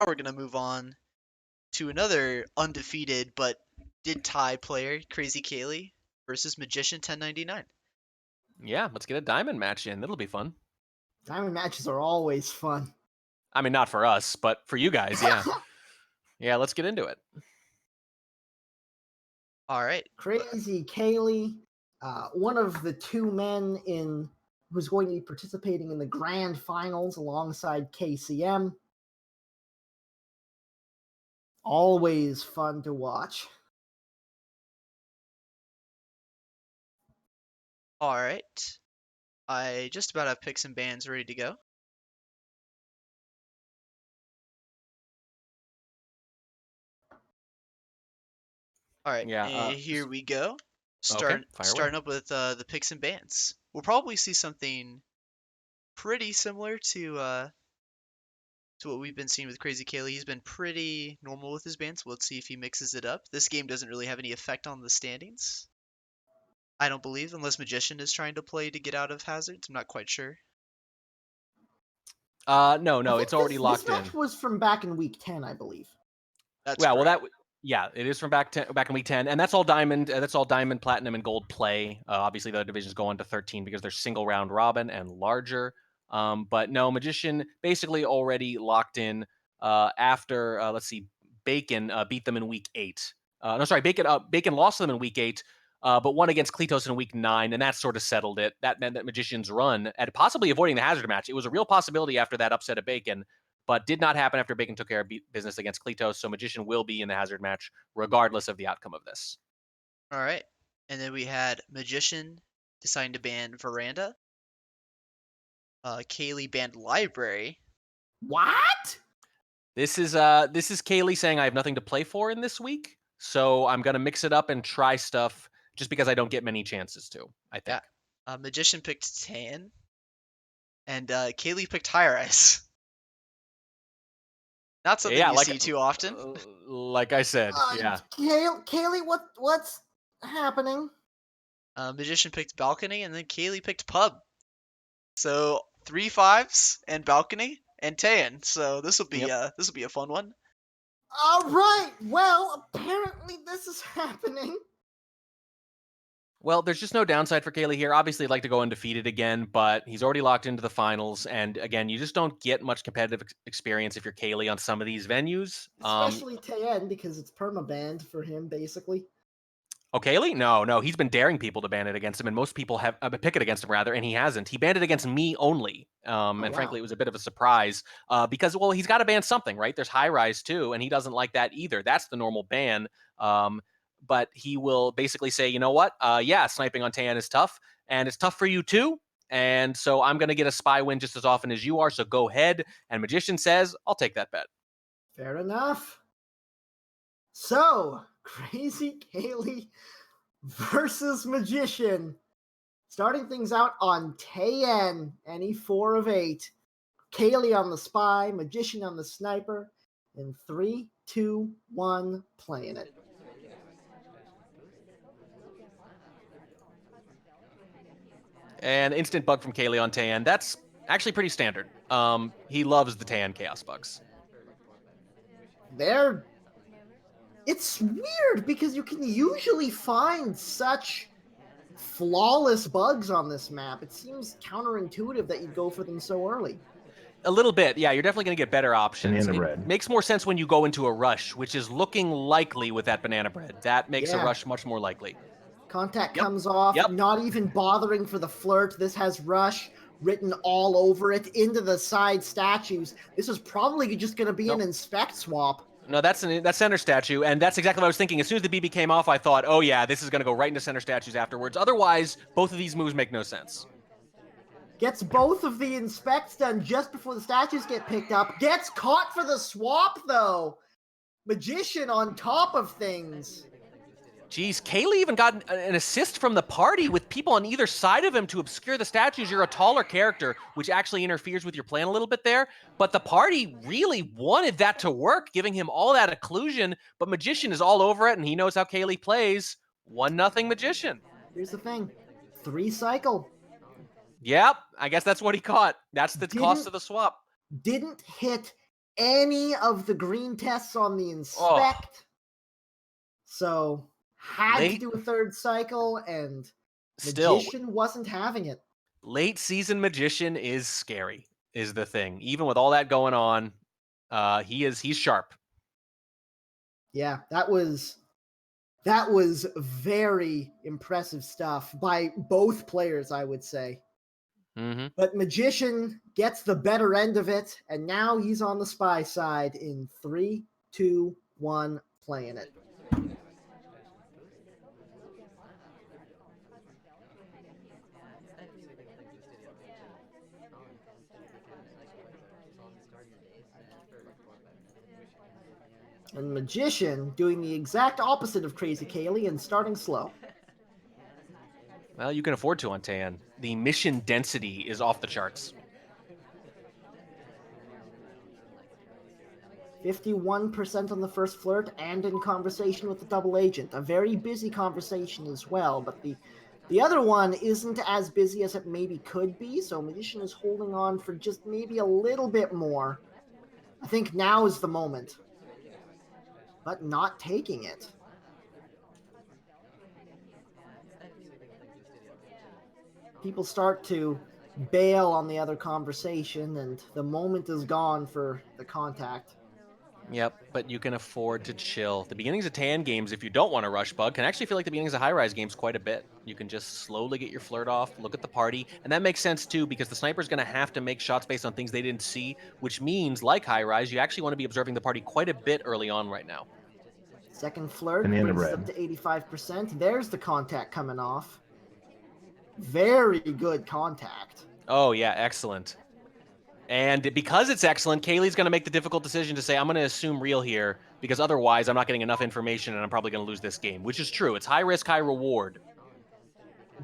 Now we're going to move on to another undefeated but did tie player, KrazyCaley versus Magician1099. Yeah, let's get a diamond match in. It'll be fun. Diamond matches are always fun. I mean, not for us, but for you guys, yeah. Yeah, let's get into it. All right. KrazyCaley, one of the two men who's going to be participating in the grand finals alongside KCM. Always fun to watch. All right. I just about have picks and bans ready to go. All right, Yeah. here we go. Okay, fire away. Starting up with the picks and bans. We'll probably see something pretty similar to what we've been seeing with KrazyCaley. He's been pretty normal with his bans. Let's see if he mixes it up. This game doesn't really have any effect on the standings, I don't believe, unless Magician is trying to play to get out of hazards. I'm not quite sure. No, it's already locked in. This match was from back in week 10, I believe. That's correct. Yeah, it is from back in week 10, and that's all diamond. That's all diamond, platinum, and gold play. Obviously, the divisions go on to 13 because they're single round robin and larger. But no, Magician basically already locked in after let's see, Bacon beat them in week 8. No, sorry, Bacon lost to them in week 8. But won against Kletos in week 9, and that sort of settled it. That meant that Magician's run at possibly avoiding the hazard match. It was a real possibility after that upset of Bacon, but did not happen after Bacon took care of business against Kletos, so Magician will be in the hazard match regardless of the outcome of this. All right. And then we had Magician deciding to ban Veranda. Caley banned Library. What? This is Caley saying I have nothing to play for in this week, so I'm gonna mix it up and try stuff just because I don't get many chances to, I think. Yeah. Magician picked Tan. And Caley picked High Rise. Not something you see too often. Like I said, yeah. Caley, what's happening? Magician picked Balcony, and then Caley picked Pub. So 3 5s and Balcony and Tan. So this will be a fun one. All right. Well, apparently this is happening. Well, there's just no downside for Caley here. Obviously, I'd like to go undefeated again, but he's already locked into the finals. And again, you just don't get much competitive experience if you're Caley on some of these venues. Especially Tayen, because it's perma-banned for him, basically. Oh, Caley? No. He's been daring people to ban it against him, and most people have pick it against him, rather, and he hasn't. He banned it against me only. Frankly, it was a bit of a surprise because, well, he's got to ban something, right? There's High Rise, too, and he doesn't like that either. That's the normal ban. But he will basically say, you know what? Yeah, sniping on Tayen is tough, and it's tough for you too. And so I'm going to get a spy win just as often as you are, so go ahead. And Magician says, I'll take that bet. Fair enough. So, KrazyCaley versus Magician. Starting things out on Tayen, any 4 of 8. Caley on the spy, Magician on the sniper. In 3, 2, 1, playing it. And instant bug from Caley on Tayen. That's actually pretty standard. He loves the Tayen chaos bugs. It's weird because you can usually find such flawless bugs on this map. It seems counterintuitive that you go for them so early. A little bit, yeah. You're definitely going to get better options. Banana bread makes more sense when you go into a rush, which is looking likely with that banana bread. That makes a rush much more likely. Contact comes off, not even bothering for the flirt. This has rush written all over it into the side statues. This is probably just going to be an inspect swap. No, that's center statue, and that's exactly what I was thinking. As soon as the BB came off, I thought, oh yeah, this is going to go right into center statues afterwards. Otherwise, both of these moves make no sense. Gets both of the inspects done just before the statues get picked up. Gets caught for the swap, though. Magician on top of things. Jeez, Caley even got an assist from the party with people on either side of him to obscure the statues. You're a taller character, which actually interferes with your plan a little bit there. But the party really wanted that to work, giving him all that occlusion. But Magician is all over it, and he knows how Caley plays. 1-0 Magician. Here's the thing. 3 cycle. Yep, I guess that's what he caught. That's the cost of the swap. Didn't hit any of the green tests on the inspect. So had to do a third cycle, and Magician wasn't having it. Late season Magician is scary, is the thing. Even with all that going on, he's sharp. Yeah, that was very impressive stuff by both players, I would say. Mm-hmm. But Magician gets the better end of it, and now he's on the spy side in 3, 2, 1, playing it. And Magician doing the exact opposite of KrazyCaley and starting slow. Well, you can afford to on Tan. The mission density is off the charts. 51% on the first flirt and in conversation with the double agent. A very busy conversation as well, but the other one isn't as busy as it maybe could be, so Magician is holding on for just maybe a little bit more. I think now is the moment. But not taking it. People start to bail on the other conversation, and the moment is gone for the contact. Yep, but you can afford to chill. The beginnings of Tan games, if you don't want to rush Bug, can actually feel like the beginnings of high-rise games quite a bit. You can just slowly get your flirt off, look at the party, and that makes sense too, because the sniper's going to have to make shots based on things they didn't see, which means, like high-rise, you actually want to be observing the party quite a bit early on right now. Second flirt brings it up to 85%. There's the contact coming off. Very good contact. Oh, yeah, excellent. And because it's excellent, Kaylee's going to make the difficult decision to say, I'm going to assume real here, because otherwise I'm not getting enough information and I'm probably going to lose this game, which is true. It's high risk, high reward.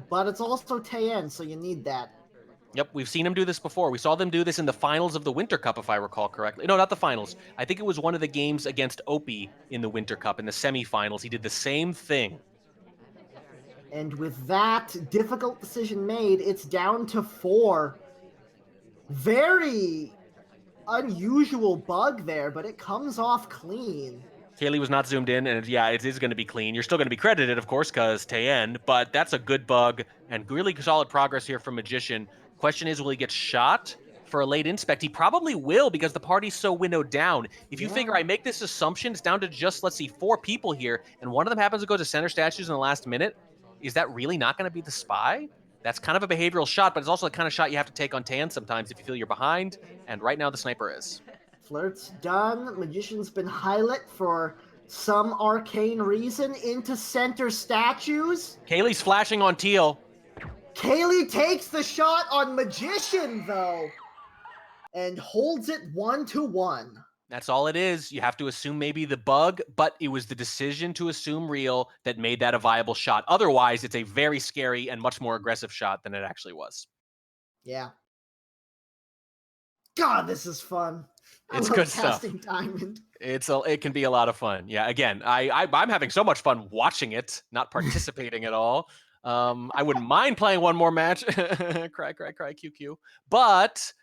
But it's also Tayen, so you need that. Yep, we've seen him do this before. We saw them do this in the finals of the Winter Cup, if I recall correctly. No, not the finals. I think it was one of the games against Opie in the Winter Cup, in the semifinals. He did the same thing. And with that difficult decision made, it's down to 4. Very unusual bug there, but it comes off clean. Kaylee was not zoomed in, and yeah, it is going to be clean. You're still going to be credited, of course, because Tayen, but that's a good bug and really solid progress here from Magician. Question is, will he get shot for a late inspect? He probably will, because the party's so winnowed down. If you figure I make this assumption, it's down to just, let's see, 4 people here, and one of them happens to go to center statues in the last minute, is that really not going to be the spy? That's kind of a behavioral shot, but it's also the kind of shot you have to take on Tan sometimes if you feel you're behind, and right now the sniper is. Flirt's done. Magician's been highlighted for some arcane reason into center statues. Kaylee's flashing on Teal. Kaylee takes the shot on Magician, though, and holds it 1-1. That's all it is. You have to assume maybe the bug, but it was the decision to assume real that made that a viable shot. Otherwise, it's a very scary and much more aggressive shot than it actually was. Yeah. God, this is fun. It's good stuff. Diamond. It can be a lot of fun. Yeah, again, I'm having so much fun watching it, not participating at all. I wouldn't mind playing one more match. Cry, QQ. But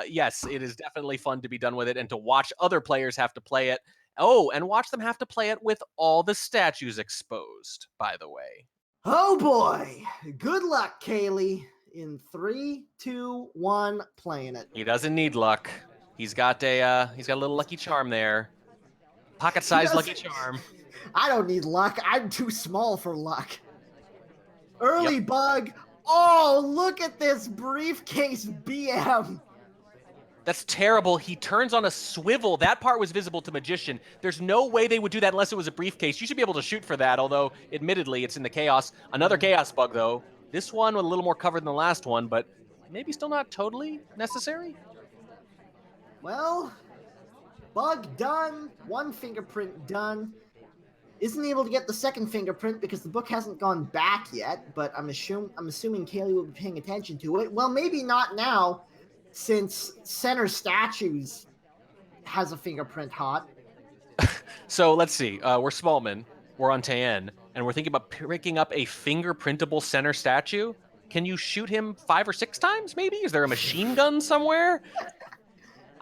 yes, it is definitely fun to be done with it and to watch other players have to play it. Oh, and watch them have to play it with all the statues exposed, by the way. Oh boy. Good luck, Kaylee. In 3, 2, 1, playing it. He doesn't need luck. He's got a little lucky charm there. Pocket-sized lucky charm. I don't need luck. I'm too small for luck. Early bug. Oh, look at this briefcase BM. That's terrible. He turns on a swivel. That part was visible to Magician. There's no way they would do that unless it was a briefcase. You should be able to shoot for that, although admittedly it's in the chaos. Another chaos bug, though. This one with a little more cover than the last one, but maybe still not totally necessary. Well, bug done. 1 fingerprint done. Isn't able to get the second fingerprint because the book hasn't gone back yet, but I'm assuming Kaylee will be paying attention to it. Well, maybe not now, since center statues has a fingerprint hot. So let's see. We're Smallman. We're on Tayen, and we're thinking about picking up a fingerprintable center statue. Can you shoot him 5 or 6 times, maybe? Is there a machine gun somewhere?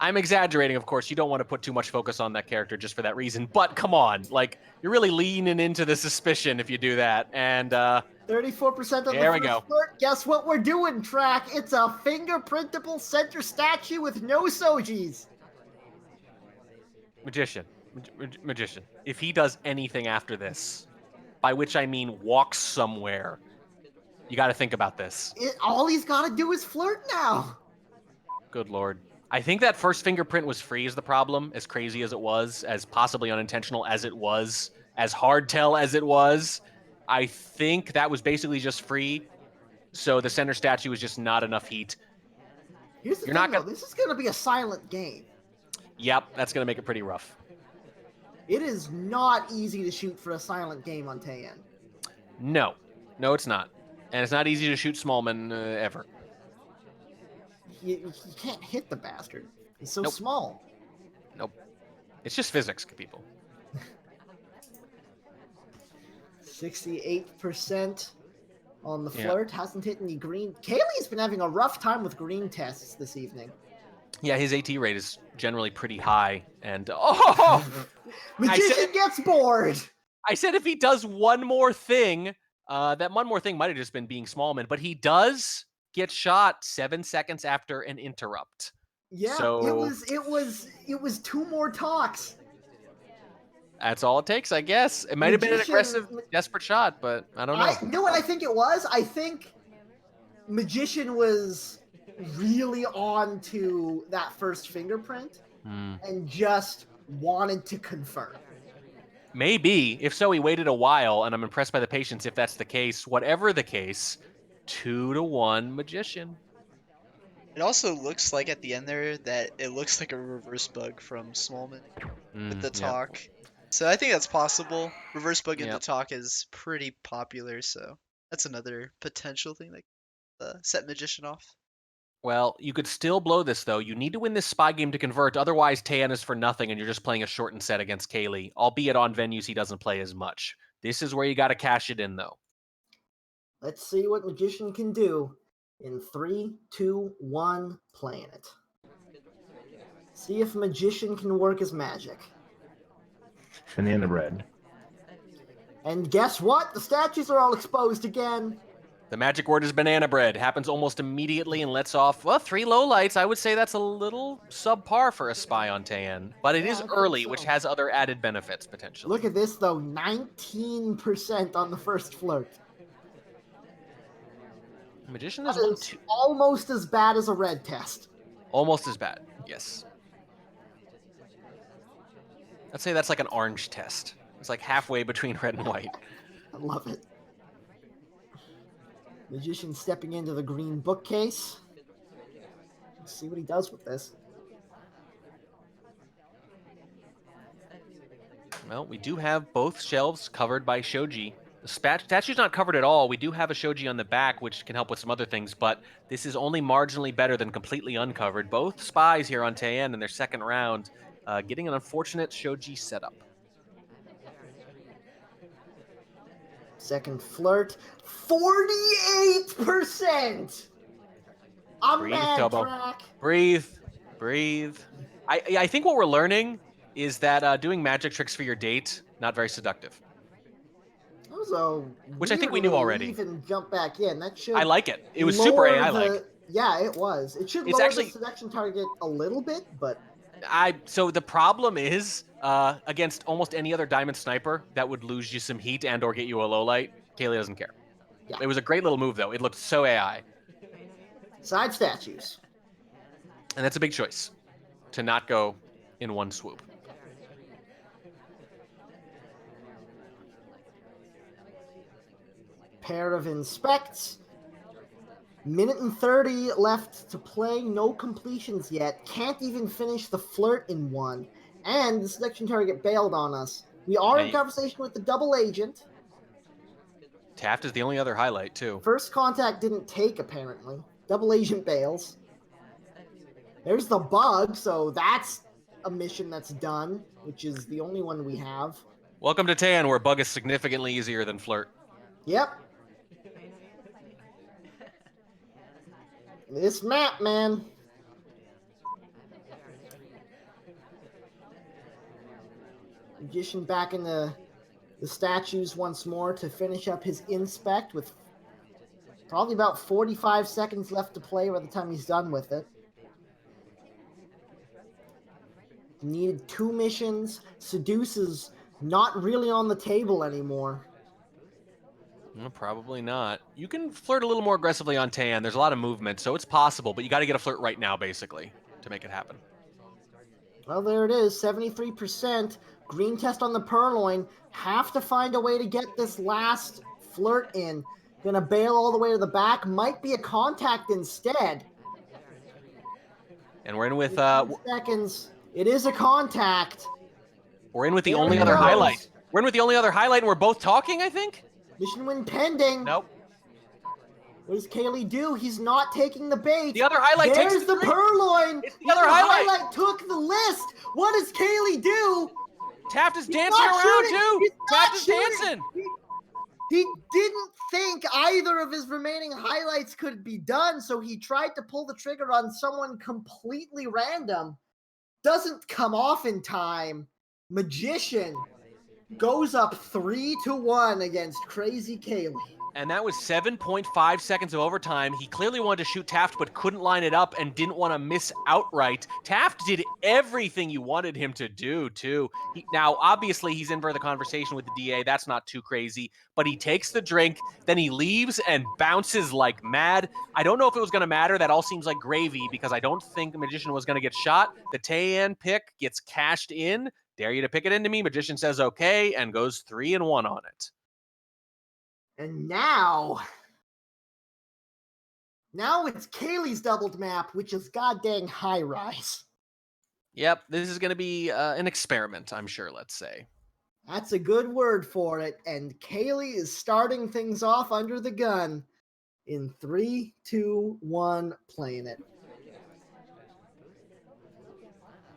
I'm exaggerating, of course. You don't want to put too much focus on that character just for that reason. But come on, like, you're really leaning into the suspicion if you do that. And 34% on there the we go. first flirt. Guess what we're doing, Track? It's a fingerprintable center statue with no Sojis. Magician. Magician. If he does anything after this, by which I mean walks somewhere, you got to think about this. All he's got to do is flirt now. Good Lord. I think that first fingerprint was free is the problem, as crazy as it was, as possibly unintentional as it was, as hardtail as it was. I think that was basically just free, so the center statue was just not enough heat. Here's the thing, though. This is going to be a silent game. Yep, that's going to make it pretty rough. It is not easy to shoot for a silent game on Taeyen. No. No, it's not. And it's not easy to shoot Smallman ever. You can't hit the bastard. He's so Nope. small. Nope. It's just physics, people. 68% on the flirt. Hasn't hit any green. Kaylee's been having a rough time with green tests this evening. Yeah, his AT rate is generally pretty high. And, Magician gets bored. I said if he does one more thing, that one more thing might have just been being Smallman, but he does get shot 7 seconds after an interrupt. Yeah, so it was 2 more talks. That's all it takes, I guess. It might have been an aggressive, desperate shot, but I don't know. You know what I think it was? I think Magician was really on to that first fingerprint and just wanted to confirm. Maybe. If so, he waited a while, and I'm impressed by the patience if that's the case. Whatever the case, 2-1 Magician. It also looks like at the end there that it looks like a reverse bug from Smallman with the talk. So I think that's possible. Reverse bug in the talk is pretty popular, so that's another potential thing that set Magician off. Well, you could still blow this, though. You need to win this spy game to convert. Otherwise, Taeyen is for nothing, and you're just playing a shortened set against Caley, albeit on venues he doesn't play as much. This is where you got to cash it in, though. Let's see what Magician can do in 3, 2, 1, playing it. See if Magician can work his magic. Banana bread. And guess what? The statues are all exposed again. The magic word is banana bread. Happens almost immediately and lets off, 3 lowlights. I would say that's a little subpar for a spy on Taeyen. But it is early, which has other added benefits, potentially. Look at this, though. 19% on the first flirt. Magician is almost as bad as a red test. Almost as bad, yes. I'd say that's like an orange test. It's like halfway between red and white. I love it. Magician stepping into the green bookcase. Let's see what he does with this. Well, we do have both shelves covered by shoji. The statue's not covered at all. We do have a shoji on the back, which can help with some other things, but this is only marginally better than completely uncovered. Both spies here on Taeyen in their second round, getting an unfortunate shoji setup. Second flirt, 48%. Breathe, Tobo. Breathe. I think what we're learning is that doing magic tricks for your date, not very seductive. That was a which I think we knew already. Even jump back in. That should. I like it. It was super AI-like. Yeah, it was. It should lower the seduction target a little bit, but. So the problem is, against almost any other diamond sniper, that would lose you some heat and or get you a low light. Kaylee doesn't care. Yeah. It was a great little move, though. It looked so AI. Side statues. And that's a big choice, to not go in one swoop. Pair of inspects. Minute and 30 left to play. No completions yet. Can't even finish the flirt in one. And the selection target bailed on us. We are in conversation with the double agent. Taft is the only other highlight, too. First contact didn't take, apparently. Double agent bails. There's the bug, so that's a mission that's done, which is the only one we have. Welcome to Taeyen, where bug is significantly easier than flirt. Yep. This map, man. Magician back in the statues once more to finish up his inspect with probably about 45 seconds left to play by the time he's done with it. Needed 2 missions. Seduce is not really on the table anymore. No, probably not. You can flirt a little more aggressively on Tan. There's a lot of movement, so it's possible, but you got to get a flirt right now, basically, to make it happen. Well, there it is, 73%. Green test on the Purloin. Have to find a way to get this last flirt in. Gonna bail all the way to the back. Might be a contact instead. And we're in with seconds. It is a contact. we're in with the There only it other goes. highlight. We're in with the only other highlight, and we're both talking, I think? Mission win pending. Nope. What does Caley do? He's not taking the bait. The other highlight takes There's the drink. Purloin. It's the other highlight. Took the list. What does Caley do? Taft is He's dancing not around, shooting. too. He's not Taft is shooting. dancing. He didn't think either of his remaining highlights could be done, so he tried to pull the trigger on someone completely random. Doesn't come off in time. Magician goes up 3-1 against KrazyCaley. And that was 7.5 seconds of overtime. He clearly wanted to shoot Taft, but couldn't line it up and didn't want to miss outright. Taft did everything you wanted him to do, too. Now, obviously, he's in for the conversation with the DA. That's not too crazy. But he takes the drink, then he leaves and bounces like mad. I don't know if it was going to matter. That all seems like gravy because I don't think the Magician was going to get shot. The Tayan pick gets cashed in. Dare you to pick it into me. Magician says okay and goes 3-1 on it. And now it's Caley's doubled map, which is goddamn high rise. Yep, this is going to be an experiment, I'm sure, let's say. That's a good word for it. And Caley is starting things off under the gun in 3, 2, 1, playing it.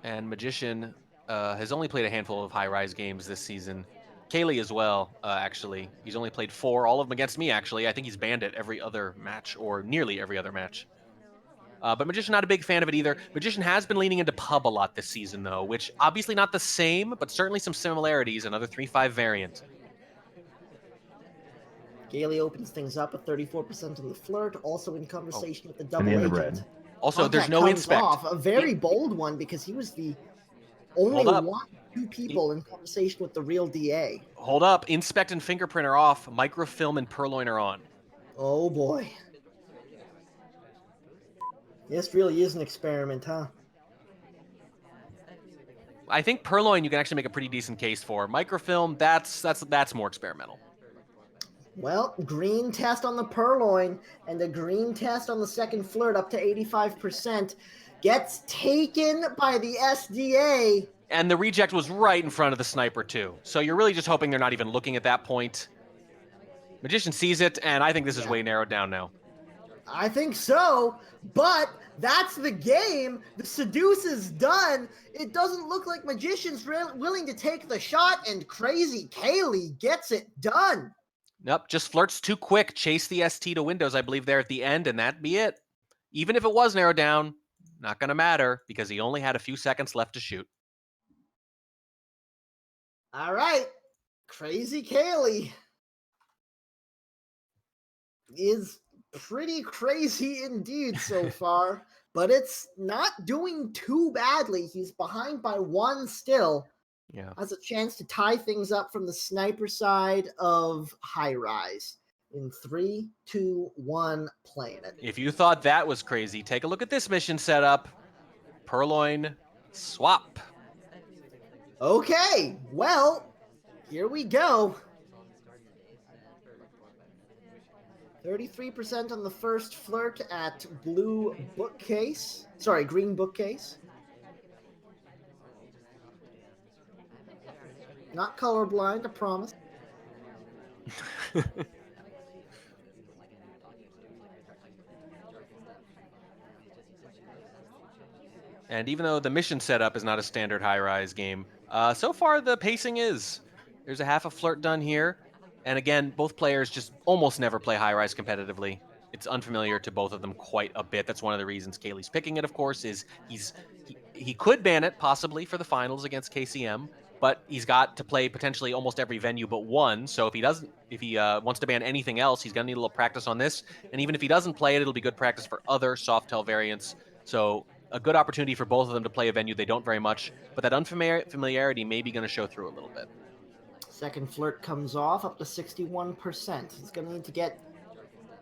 And Magician has only played a handful of high-rise games this season. Caley as well, actually. He's only played 4, all of them against me, actually. I think he's banned it every other match, or nearly every other match. But Magician, not a big fan of it either. Magician has been leaning into pub a lot this season, though, which obviously not the same, but certainly some similarities, another 3-5 variant. Caley opens things up at 34% on the flirt, also in conversation with the double Banana agent. bread. Also, Contact there's no comes inspect. off, a very bold one because he was the only Hold up. 2 people in conversation with the real DA. Hold up. Inspect and fingerprint are off. Microfilm and Purloin are on. Oh boy. This really is an experiment, huh? I think Purloin you can actually make a pretty decent case for. Microfilm, that's more experimental. Well, green test on the Purloin and a green test on the second flirt up to 85%. Gets taken by the SDA. And the reject was right in front of the sniper, too. So you're really just hoping they're not even looking at that point. Magician sees it, and I think this is way narrowed down now. I think so, but that's the game. The seduce is done. It doesn't look like Magician's willing to take the shot, and KrazyCaley gets it done. Nope, just flirts too quick. Chase the ST to windows, I believe, there at the end, and that'd be it. Even if it was narrowed down, not going to matter because he only had a few seconds left to shoot. All right, KrazyCaley is pretty crazy indeed so far, but it's not doing too badly. He's behind by 1 still. Yeah. Has a chance to tie things up from the sniper side of high rise. In 3, 2, 1, playing it. If you thought that was crazy, take a look at this mission setup. Purloin swap. Okay, well, here we go. 33% on the first flirt at blue bookcase. Sorry, green bookcase. Not colorblind, I promise. And even though the mission setup is not a standard high-rise game, so far the pacing is. There's a half a flirt done here. And again, both players just almost never play high-rise competitively. It's unfamiliar to both of them quite a bit. That's one of the reasons Caley's picking it, of course, is he could ban it, possibly, for the finals against KCM. but he's got to play potentially almost every venue but one. So if he wants to ban anything else, he's gonna need a little practice on this. And even if he doesn't play it, it'll be good practice for other Softail variants. So a good opportunity for both of them to play a venue they don't very much, but that unfamiliarity may be going to show through a little bit. Second flirt comes off up to 61%. He's going to need to get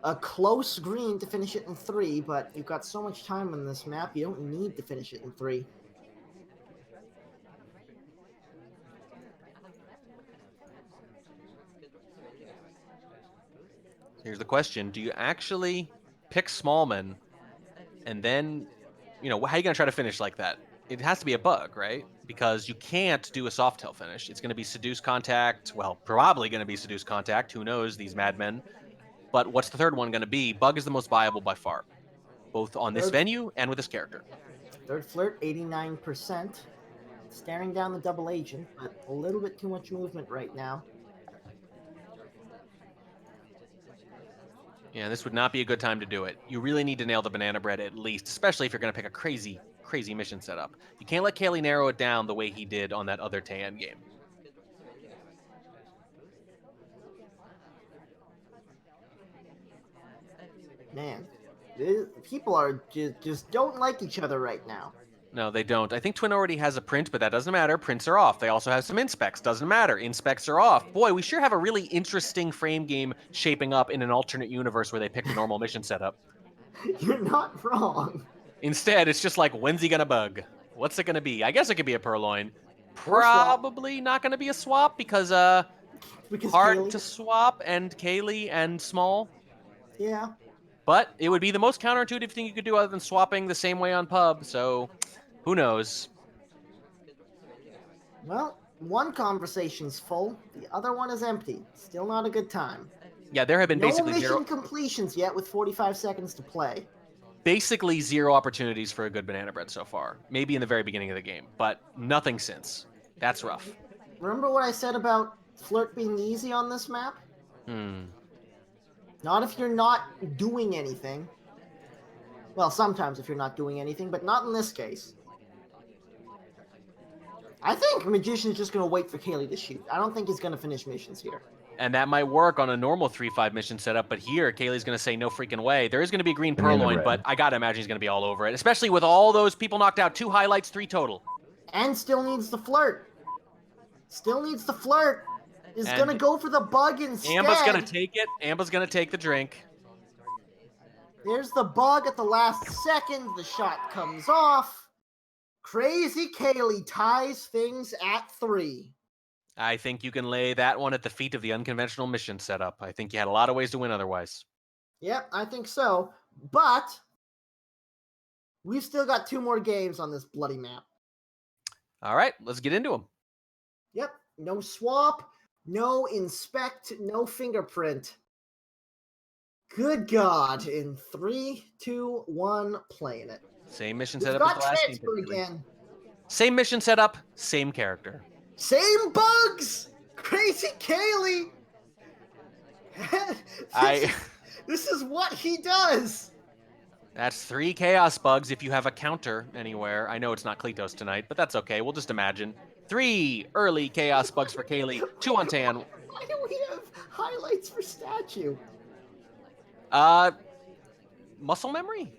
a close green to finish it in 3, but you've got so much time on this map, you don't need to finish it in 3. Here's the question. Do you actually pick Smallman and then, how are you going to try to finish like that? It has to be a bug, right? Because you can't do a Softail finish. It's going to be Seduce Contact. Well, probably going to be Seduce Contact. Who knows, these madmen. But what's the third one going to be? Bug is the most viable by far, both on this venue and with this character. Third flirt, 89%. Staring down the double agent, but a little bit too much movement right now. Yeah, this would not be a good time to do it. You really need to nail the banana bread at least, especially if you're going to pick a crazy mission setup. You can't let Caley narrow it down the way he did on that other Tayan game. Man, people are just don't like each other right now. No, they don't. I think Twin already has a print, but that doesn't matter. Prints are off. They also have some inspects. Doesn't matter. Inspects are off. Boy, we sure have a really interesting frame game shaping up in an alternate universe where they picked a normal mission setup. You're not wrong. Instead, it's just like, when's he gonna bug? What's it gonna be? I guess it could be a Purloin. Probably not gonna be a swap because hard Caley. to swap and Caley and Small. Yeah. But it would be the most counterintuitive thing you could do other than swapping the same way on pub, so who knows? Well, one conversation's full, the other one is empty. Still not a good time. Yeah, there have been basically no zero mission completions yet with 45 seconds to play. Basically zero opportunities for a good banana bread so far. Maybe in the very beginning of the game, but nothing since. That's rough. Remember what I said about flirt being easy on this map? Not if you're not doing anything. Well, sometimes if you're not doing anything, but not in this case. I think Magician's just going to wait for Caley to shoot. I don't think he's going to finish missions here. And that might work on a normal 3-5 mission setup, but here, Caley's going to say no freaking way. There is going to be green Purloin, but I got to imagine he's going to be all over it, especially with all those people knocked out. 2 highlights, 3 total. And still needs the flirt. Still needs the flirt. Is going to go for the bug instead. Amba's going to take it. Amba's going to take the drink. There's the bug at the last second. The shot comes off. KrazyCaley ties things at 3. I think you can lay that one at the feet of the unconventional mission setup. I think you had a lot of ways to win otherwise. Yep, I think so. But we've still got 2 more games on this bloody map. All right, let's get into them. Yep, no swap, no inspect, no fingerprint. Good God, in 3, 2, 1, playing it. Same mission We've setup as got the last transfer game. again. Same mission setup, same character. Same bugs! KrazyCaley! This is what he does! That's 3 chaos bugs if you have a counter anywhere. I know it's not Kletos tonight, but that's okay. We'll just imagine. 3 early chaos bugs for Caley, 2 on Tan. Why do we have highlights for statue? Muscle memory?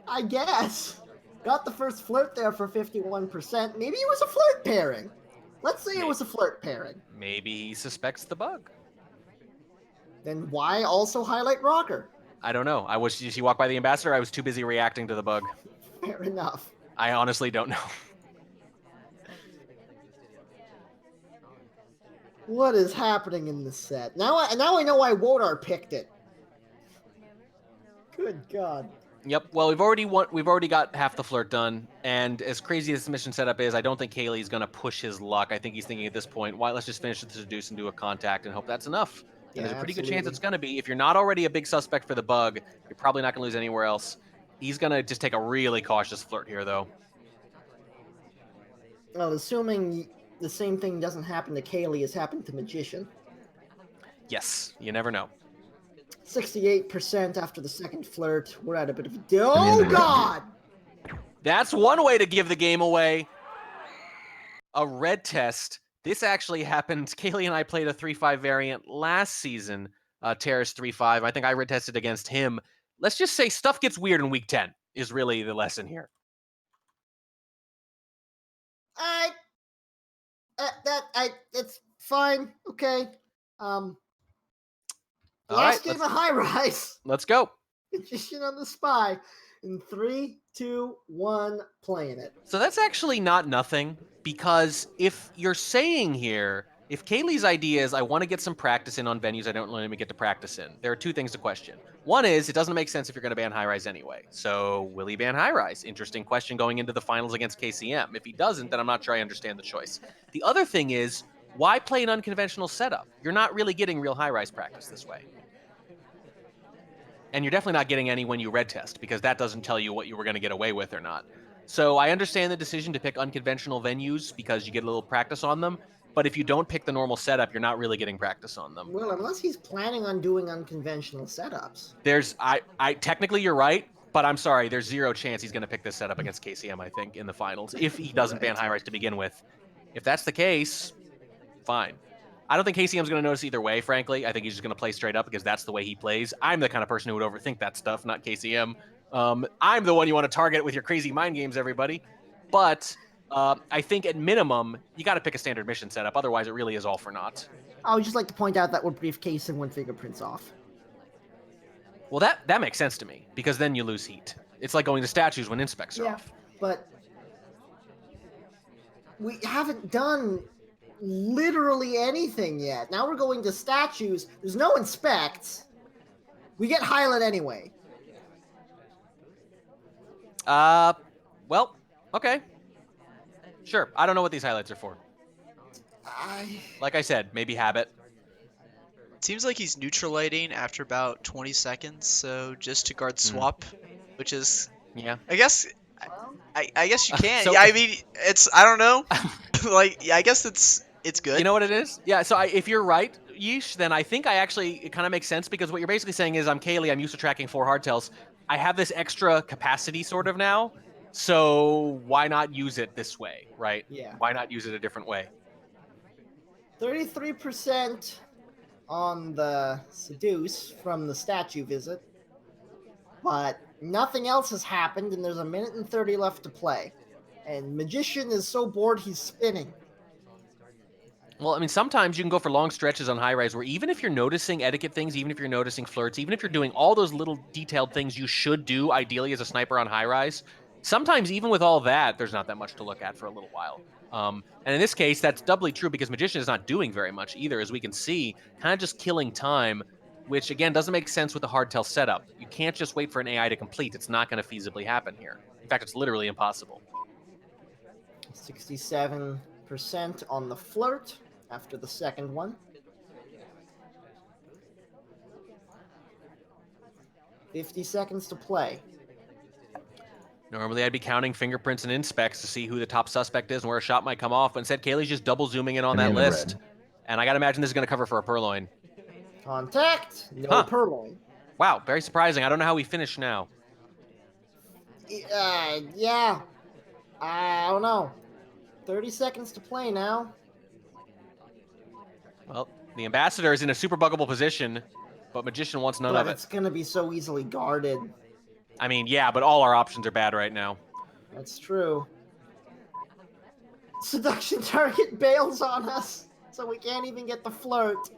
I guess. Got the first flirt there for 51%. Maybe it was a flirt pairing. Let's say it was a flirt pairing. Maybe he suspects the bug. Then why also highlight Rocker? I don't know. Did she walk by the ambassador? I was too busy reacting to the bug. Fair enough. I honestly don't know. What is happening in this set? Now I know why Wodar picked it. Good God. Yep. Well, we've already got half the flirt done, and as crazy as this mission setup is, I don't think Caley's going to push his luck. I think he's thinking at this point, why let's just finish the seduce and do a contact and hope that's enough. And there's a pretty good chance it's going to be. If you're not already a big suspect for the bug, you're probably not going to lose anywhere else. He's going to just take a really cautious flirt here, though. Well, assuming the same thing doesn't happen to Caley as happened to Magician. Yes, you never know. 68% after the second flirt. We're at a bit of a... Oh, God! That's one way to give the game away. A red test This actually happened. Kaylee and I played a 3-5 variant last season, Terrace 3-5. I think I retested against him. Let's just say stuff gets weird in week 10 is really the lesson here. It's fine. Okay. All Last right, game of High Rise. let's go. Magician on the Spy. In 3, 2, 1, playing it. So that's actually not nothing, because if you're saying here, if Kaylee's idea is I want to get some practice in on venues I don't let me get to practice in, there are two things to question. One is, it doesn't make sense if you're going to ban High Rise anyway. So will he ban High Rise? Interesting question going into the finals against KCM. If he doesn't, then I'm not sure I understand the choice. The other thing is, why play an unconventional setup? You're not really getting real High Rise practice this way. And you're definitely not getting any when you red test, because that doesn't tell you what you were going to get away with or not. So I understand the decision to pick unconventional venues because you get a little practice on them, but if you don't pick the normal setup, you're not really getting practice on them. Well, unless he's planning on doing unconventional setups. I technically you're right, but I'm sorry, there's zero chance he's going to pick this setup against KCM, I think, in the finals, if he doesn't ban High Rise to begin with. If that's the case, fine. I don't think KCM's going to notice either way, frankly. I think he's just going to play straight up because that's the way he plays. I'm the kind of person who would overthink that stuff, not KCM. I'm the one you want to target with your crazy mind games, everybody. But I think at minimum, you got to pick a standard mission setup. Otherwise, it really is all for naught. I would just like to point out that would briefcase and when fingerprints off. Well, that makes sense to me, because then you lose heat. It's like going to statues when inspects are off. But we haven't done literally anything yet. Now we're going to statues. There's no inspects. We get highlight anyway. Well, okay. Sure. I don't know what these highlights are for. Like I said, maybe habit. Seems like he's neutral-lighting after about 20 seconds, so just to guard swap, which is... Yeah. I guess... I guess you can. So- Yeah, I mean, it's... I don't know. Like, yeah, I guess it's good. You know what it is? Yeah, so if you're right, Yeesh, then I think it kind of makes sense, because what you're basically saying is, I'm Kaylee, I'm used to tracking 4 hardtails. I have this extra capacity sort of now, so why not use it this way, right? Yeah. Why not use it a different way? 33% on the seduce from the statue visit. But nothing else has happened, and there's 1:30 left to play. And Magician is so bored he's spinning. Well, I mean, sometimes you can go for long stretches on high rise where even if you're noticing etiquette things, even if you're noticing flirts, even if you're doing all those little detailed things you should do ideally as a sniper on high rise, sometimes even with all that, there's not that much to look at for a little while. And in this case, that's doubly true because Magician is not doing very much either, as we can see, kind of just killing time, which again doesn't make sense with the hardtail setup. You can't just wait for an AI to complete. It's not going to feasibly happen here. In fact, it's literally impossible. 67% on the flirt after the second one. 50 seconds to play. Normally, I'd be counting fingerprints and inspects to see who the top suspect is and where a shot might come off, but instead, Kaylee's just double zooming in on that list. And I gotta imagine this is gonna cover for a purloin. Contact. No purloin. Wow, very surprising. I don't know how we finish now. Yeah. I don't know. 30 seconds to play now. Well, the ambassador is in a super buggable position, but Magician wants none of it. It's gonna be so easily guarded. I mean, yeah, but all our options are bad right now. That's true. Seduction target bails on us, so we can't even get the flirt.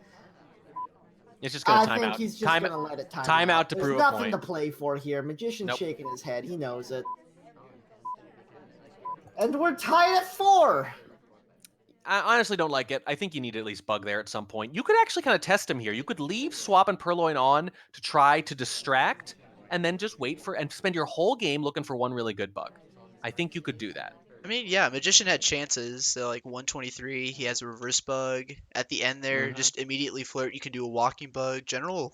It's just gonna time I think out. he's just gonna let it time out to There's prove a nothing point. to play for here. Magician's shaking his head. He knows it. And we're tied at 4. I honestly don't like it. I think you need to at least bug there at some point. You could actually kind of test him here. You could leave Swap and Purloin on to try to distract, and then just wait for and spend your whole game looking for one really good bug. I think you could do that. I mean, yeah, Magician had chances. So like 123, he has a reverse bug. At the end there, just immediately flirt. You can do a walking bug. General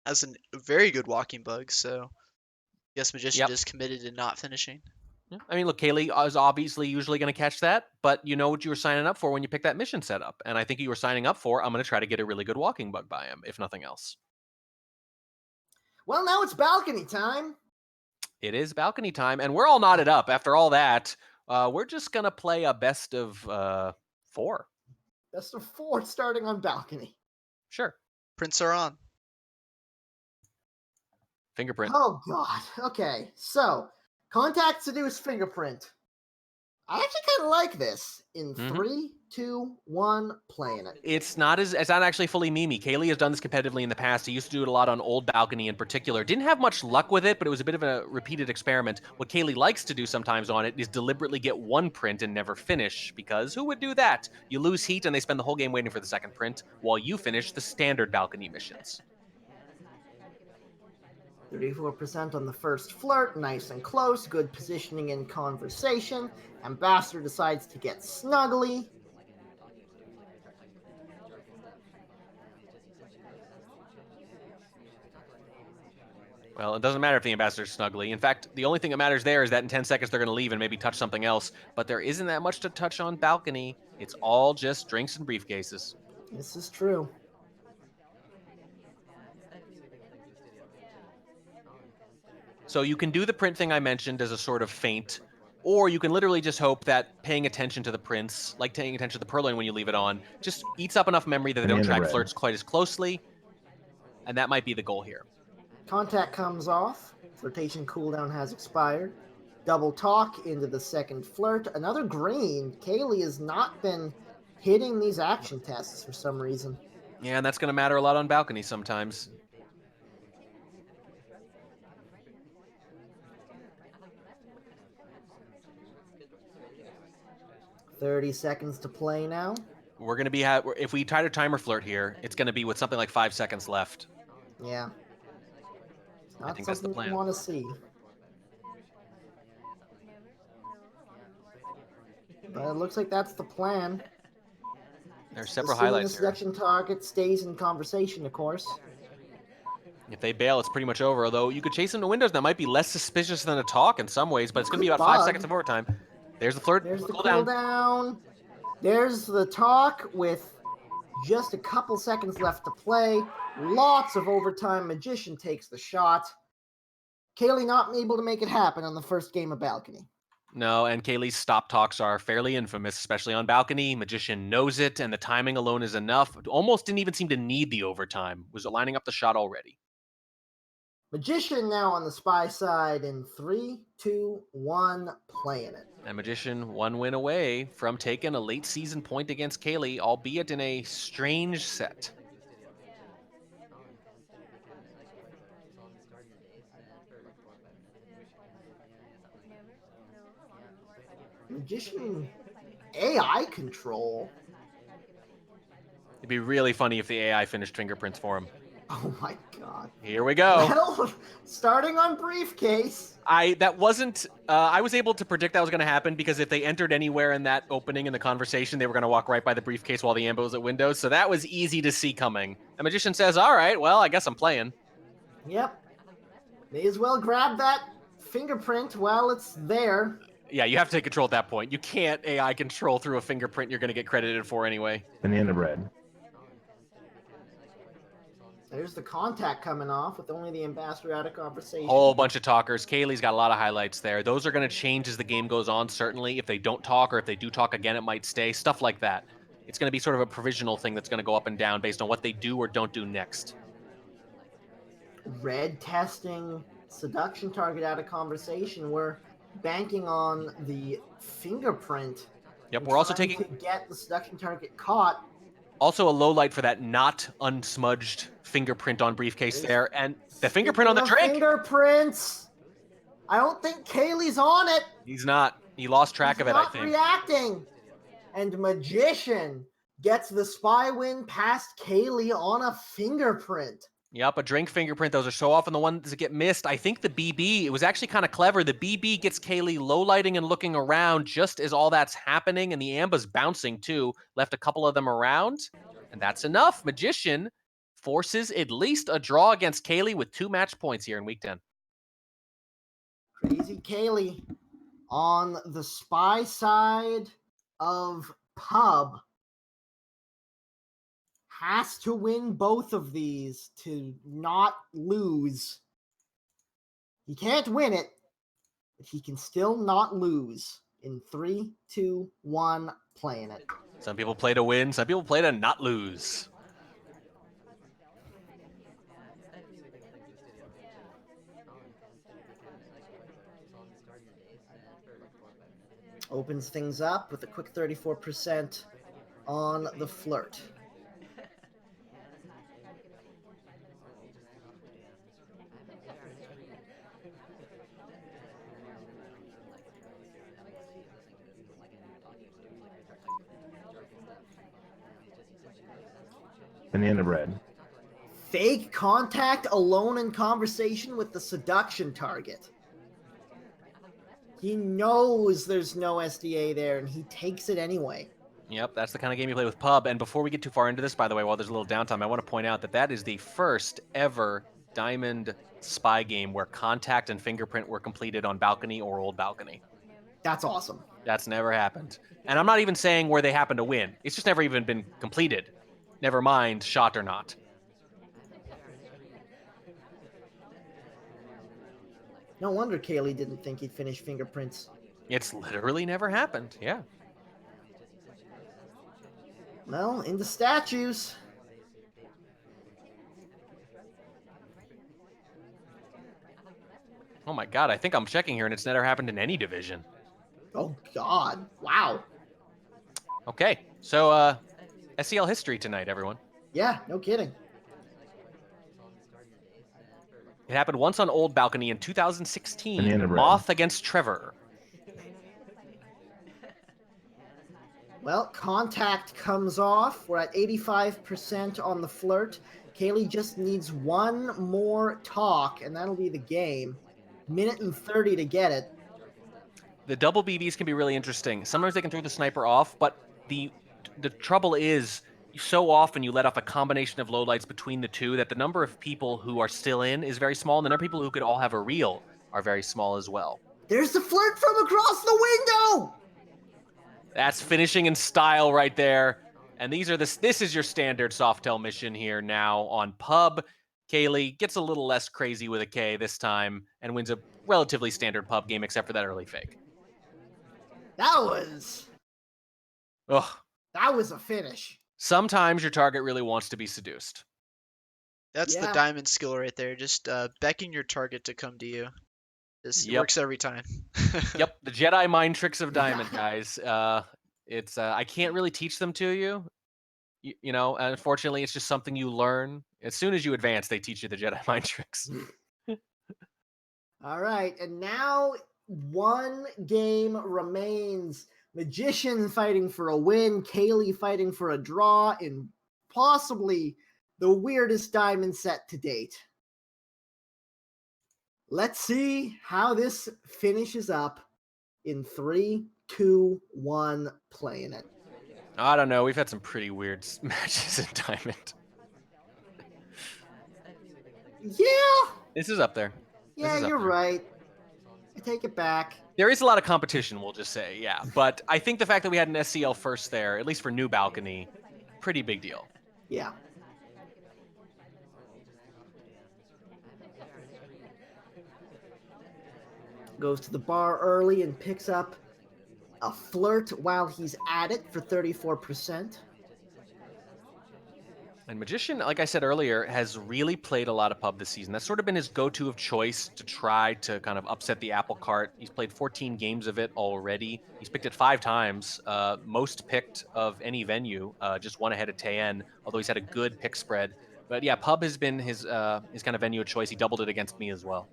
has a very good walking bug, so I guess Magician just committed to not finishing. Yeah. I mean, look, Kaylee is obviously usually going to catch that, but you know what you were signing up for when you picked that mission setup. And I think you were signing up for, I'm going to try to get a really good walking bug by him, if nothing else. Well, now it's balcony time. It is balcony time, and we're all knotted up. After all that, we're just going to play a best of 4. Best of 4 starting on balcony. Sure. Prints are on. Fingerprint. Oh god. Okay, so contact seduce fingerprint. I actually kind of like this. In 3, 2, 1, playing it. It's not actually fully memey. Kaylee has done this competitively in the past. He used to do it a lot on old balcony in particular. Didn't have much luck with it, but it was a bit of a repeated experiment. What Kaylee likes to do sometimes on it is deliberately get one print and never finish, because who would do that? You lose heat and they spend the whole game waiting for the second print while you finish the standard balcony missions. 34% on the first flirt, nice and close, good positioning in conversation. Ambassador decides to get snuggly. Well, it doesn't matter if the ambassador's snuggly. In fact, the only thing that matters there is that in 10 seconds they're going to leave and maybe touch something else. But there isn't that much to touch on balcony. It's all just drinks and briefcases. This is true. So you can do the print thing I mentioned as a sort of feint, or you can literally just hope that paying attention to the prints, like paying attention to the purloin when you leave it on, just eats up enough memory that they don't track flirts quite as closely. And that might be the goal here. Contact comes off. Flirtation cooldown has expired. Double talk into the second flirt. Another green. Kaylee has not been hitting these action tests for some reason. Yeah, and that's going to matter a lot on balcony sometimes. "30 seconds to play now." We're going to be, if we try to timer flirt here, it's going to be with something like 5 seconds left. Yeah. It's not think that's the something plan. you want to see. But it looks like that's the plan. There's several Assuming highlights the here. seduction target stays in conversation, of course. If they bail, it's pretty much over, although you could chase them to windows. That might be less suspicious than a talk in some ways, but it's going to be about 5 seconds of overtime. There's the flirt. There's the Cooldown. cooldown. There's the talk with just a couple seconds left to play. Lots of overtime. Magician takes the shot. Kaylee not able to make it happen on the first game of balcony. No, and Kaylee's stop talks are fairly infamous, especially on balcony. Magician knows it, and the timing alone is enough. Almost didn't even seem to need the overtime. Was lining up the shot already. Magician now on the spy side in 3, 2, 1, playing it. And Magician 1 win away from taking a late season point against Kaylee, albeit in a strange set. Magician AI control. It'd be really funny if the AI finished fingerprints for him. Oh my god. Here we go. Well, starting on briefcase. I was able to predict that was going to happen because if they entered anywhere in that opening in the conversation, they were going to walk right by the briefcase while the ambo was at windows. So that was easy to see coming. The Magician says, all right, well, I guess I'm playing. Yep. May as well grab that fingerprint while it's there. Yeah, you have to take control at that point. You can't AI control through a fingerprint you're going to get credited for anyway. Banana bread. There's the contact coming off with only the ambassador out of conversation. Whole bunch of talkers. Kaylee's got a lot of highlights there. Those are going to change as the game goes on, certainly. If they don't talk or if they do talk again, it might stay. Stuff like that. It's going to be sort of a provisional thing that's going to go up and down based on what they do or don't do next. Red testing seduction target out of conversation. We're banking on the fingerprint. Yep, we're also trying taking... to get the seduction target caught. Also a low light for that not unsmudged fingerprint on briefcase there. And the fingerprint on the drink. Fingerprints. I don't think Kaylee's on it. He's not. He lost track of it, I Not think. reacting. And Magician gets the spy win past Kaylee on a fingerprint. Yep, a drink fingerprint. Those are so often the ones that get missed. I think the BB, it was actually kind of clever. The BB gets Kaylee low lighting and looking around just as all that's happening, and the amba's bouncing too. Left a couple of them around, and that's enough. Magician forces at least a draw against Kaylee with 2 match points here in week 10. KrazyCaley on the spy side of pub has to win both of these to not lose. He can't win it, but he can still not lose. In 3, 2, 1, playing it. Some people play to win. Some people play to not lose. Opens things up with a quick 34% on the flirt. Banana bread. Fake contact alone in conversation with the seduction target. He knows there's no SDA there, and he takes it anyway. Yep, that's the kind of game you play with Pub. And before we get too far into this, by the way, while there's a little downtime, I want to point out that that is the first ever Diamond Spy game where contact and fingerprint were completed on balcony or old balcony. That's awesome. That's never happened. And I'm not even saying where they happen to win. It's just never even been completed. Never mind shot or not. No wonder Caley didn't think he'd finish fingerprints. It's literally never happened. Yeah. Well, into statues. Oh my god, I think I'm checking here and it's never happened in any division. Oh God! Wow. Okay, so SCL history tonight, everyone. Yeah, no kidding. It happened once on Old Balcony in 2016. Banana bread. Moth against Trevor. Well, contact comes off. We're at 85% on the flirt. Caley just needs one more talk, and that'll be the game. Minute and 30 to get it. The double BBs can be really interesting. Sometimes they can throw the sniper off, but the trouble is so often you let off a combination of low lights between the two that the number of people who are still in is very small, and the number of people who could all have a reel are very small as well. There's the flirt from across the window! That's finishing in style right there. And these are this is your standard Softel mission here now on Pub. Caley gets a little less crazy with a K this time and wins a relatively standard Pub game except for that early fake. That was a finish. Sometimes your target really wants to be seduced. That's the Yeah. diamond skill right there. Just beckon your target to come to you. It Yep. works every time. Yep, the Jedi mind tricks of Diamond, guys. It's I can't really teach them to you. You know, unfortunately, it's just something you learn. As soon as you advance, they teach you the Jedi mind tricks. All right, and now one game remains. Magician fighting for a win, Caley fighting for a draw in possibly the weirdest diamond set to date. Let's see how this finishes up in 3, 2, 1, playing it. I don't know. We've had some pretty weird matches in Diamond. Yeah, This is up there. yeah, is up you're there. right. I take it back. There is a lot of competition, we'll just say, yeah. But I think the fact that we had an SCL first there, at least for New Balcony, pretty big deal. Yeah. Goes to the bar early and picks up a flirt while he's at it for 34%. And Magician, like I said earlier, has really played a lot of Pub this season. That's sort of been his go-to of choice to try to kind of upset the apple cart. He's played 14 games of it already. He's picked it 5 times, most picked of any venue, just one ahead of Tayen, although he's had a good pick spread. But yeah, Pub has been his kind of venue of choice. He doubled it against me as well.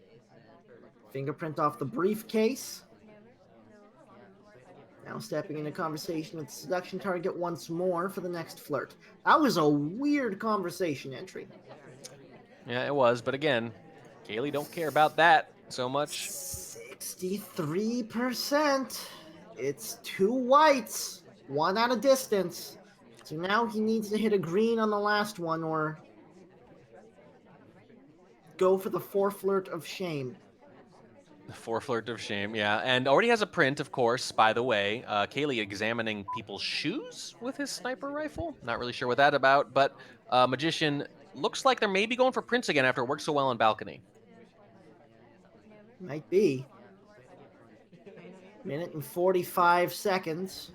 Fingerprint off the briefcase. Now stepping into conversation with the seduction target once more for the next flirt. That was a weird conversation entry. Yeah, it was. But again, Caley don't care about that so much. 63%. It's 2 whites, 1 at a distance. So now he needs to hit a green on the last one or go for the 4 flirt of shame. The 4 flirt of shame, yeah. And already has a print, of course, by the way. Caley examining people's shoes with his sniper rifle. Not really sure what that's about, but Magician looks like they're maybe going for prints again after it worked so well on balcony. Might be. Minute and 45 seconds.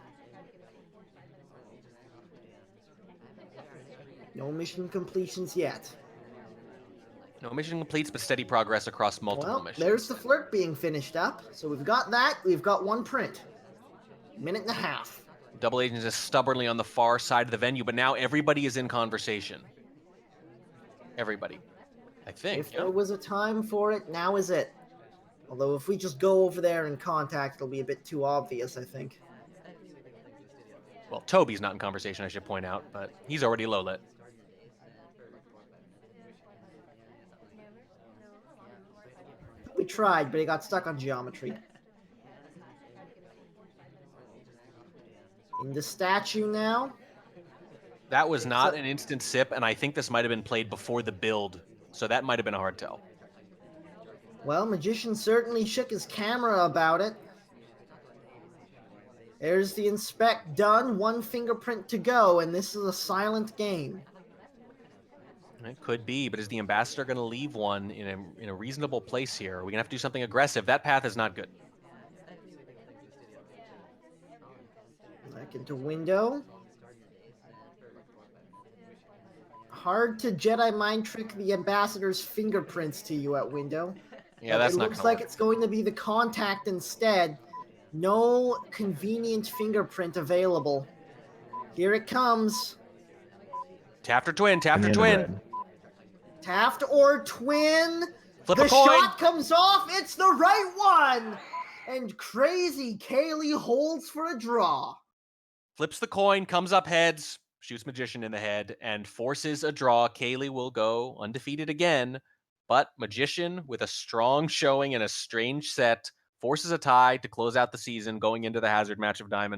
No mission completions yet. No mission completes, but steady progress across multiple Well, missions. there's the flirt being finished up. So we've got that. We've got one print. Minute and a half. Double Agent is stubbornly on the far side of the venue, but now everybody is in conversation. Everybody, I think. If there was a time for it, now is it. Although if we just go over there and contact, it'll be a bit too obvious, I think. Well, Toby's not in conversation, I should point out, but he's already low lit. We tried, but he got stuck on geometry. In the statue now. That was not an instant sip, and I think this might have been played before the build, so that might have been a hard tell. Well, Magician certainly shook his camera about it. There's the inspect done, one fingerprint to go, and this is a silent game. It could be, but is the ambassador going to leave one in a reasonable place here? Are we going to have to do something aggressive? That path is not good. Back into window. Hard to Jedi mind trick the ambassador's fingerprints to you at window. Yeah, that's not. It looks like it's going to be the contact instead. No convenient fingerprint available. Here it comes. Taft or twin, Taft or twin. Red. Taft or twin. Flip The a coin. shot comes off. It's the right one. And KrazyCaley holds for a draw. Flips the coin, comes up heads, shoots Magician in the head, and forces a draw. Caley will go undefeated again, but Magician, with a strong showing and a strange set, forces a tie to close out the season going into the hazard match of Diamond.